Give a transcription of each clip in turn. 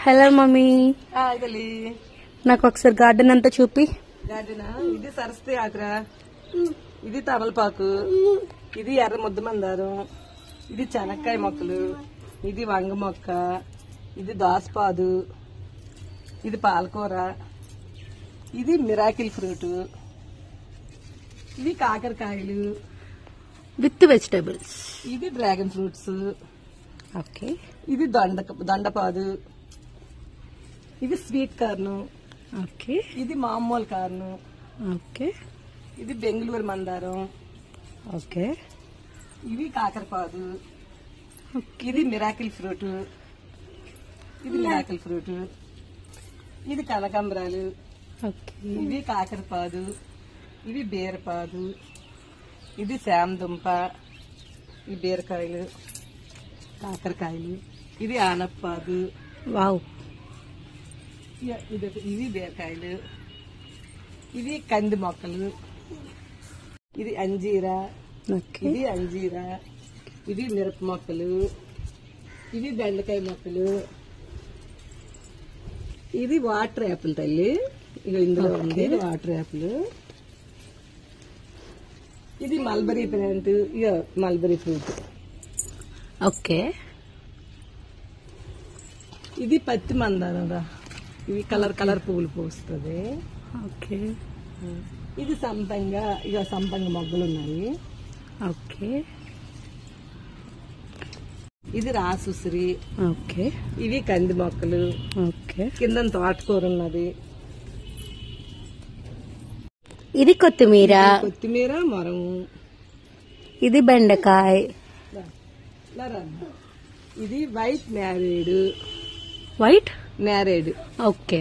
Hello mummy. నాకు ఒకసారి garden అంతా చూపి. గార్డెన్ ఇది సరస్వతి ఆకుర, ఇది తమలపాకు, ఇది ఎర్ర ముద్ద మందారం, ఇది చెనక్కాయ మొక్కలు, ఇది వంగ మొక్క, ఇది దోసపాదు, ఇది పాలకూర, ఇది మిరాకిల్ ఫ్రూట్, ఇవి కాకరకాయలు విత్ వెజిటేబుల్స్, ఇది డ్రాగన్ ఫ్రూట్స్, ఓకే, ఇది దొండపాదు, ఇది స్వీట్ కార్న్, ఓకే, ఇది మామూలు కార్న్, ఓకే, ఇది బెంగళూరు మందారం, ఓకే, ఇవి కాకరపాదు, ఇది మిరాకిల్ ఫ్రూట్, ఇది మిరాకిల్ ఫ్రూట్, ఇది కనకాంబరాలు, ఇవి కాకరపాదు, ఇవి బీరపాదు, ఇది శామదుంప, ఈ బీరకాయలు, కాకరకాయలు, ఇది ఆనప్పాదు, వావ్, ఇవి బీరకాయలు, ఇవి కంది మొక్కలు, ఇది అంజీరా, ఇది అంజీరా, ఇవి మిరప మొక్కలు, ఇవి బెండకాయ మొక్కలు, ఇది వాటర్ యాపిల్ తల్లి, ఇక ఇందులో ఉంది వాటర్ యాపిల్, ఇది మల్బరీ ప్లాంట్, ఇక మల్బరీ ఫ్రూట్, ఓకే, ఇది పత్తి మందారం, ఇవి కలర్ కలర్ పువ్వులు పూస్తుంది, ఓకే, ఇది సంపంగ, ఇక సంపంగ మొగ్గలు ఉన్నాయి, ఓకే, ఇది రాసుసిరి, ఓకే, ఇవి కంది మొక్కలు, ఓకే, కింద తోటకూర ఉన్నది, ఇది కొత్తిమీర, కొత్తిమీర, మొరం, ఇది బెండకాయ, ఇది వైట్ నేరేడు, వైట్ నేరేడు, ఓకే,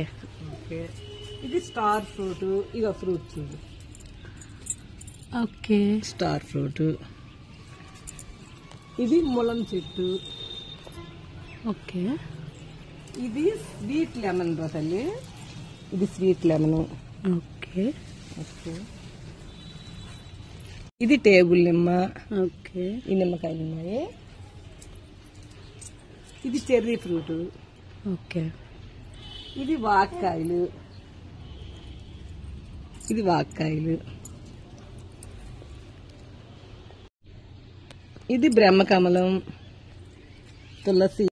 ఇది స్టార్ ఫ్రూట్, ఇక ఫ్రూట్ చూడు, ఓకే, స్టార్ ఫ్రూట్, ఇది ములం చెట్టు, ఓకే, ఇది స్వీట్ లెమన్ తల్లి, ఇది స్వీట్ లెమన్, ఓకే, ఇది టేబుల్ నిమ్మ, ఓకే, ఈ నిమ్మకాయలు ఉన్నాయి, ఇది చెర్రీ ఫ్రూట్, ఓకే, ఇది వాక్కాయలు, ఇది వాక్కాయలు, ఇది బ్రహ్మకమలం, తులసి,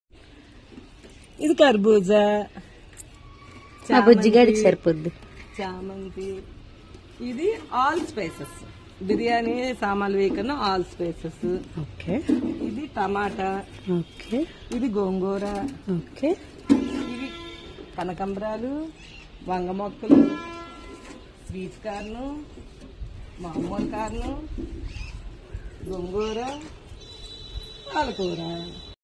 ఇది కర్బూజా, నా బుజ్జిగాడికి సరిపోద్ది, చామంతి, ఇది ఆల్ స్పైసెస్, బిర్యానీ సామాన్లు వేయకన్నా ఆల్ స్పైసెస్, ఓకే, ఇది టమాటా, ఓకే, ఇది గోంగూర, ఓకే, ఇవి కనకాంబరాలు, వంగ మొక్కలు, స్వీట్ కార్న్, మామూలు కార్న్, గోంగూర, పాలకూర.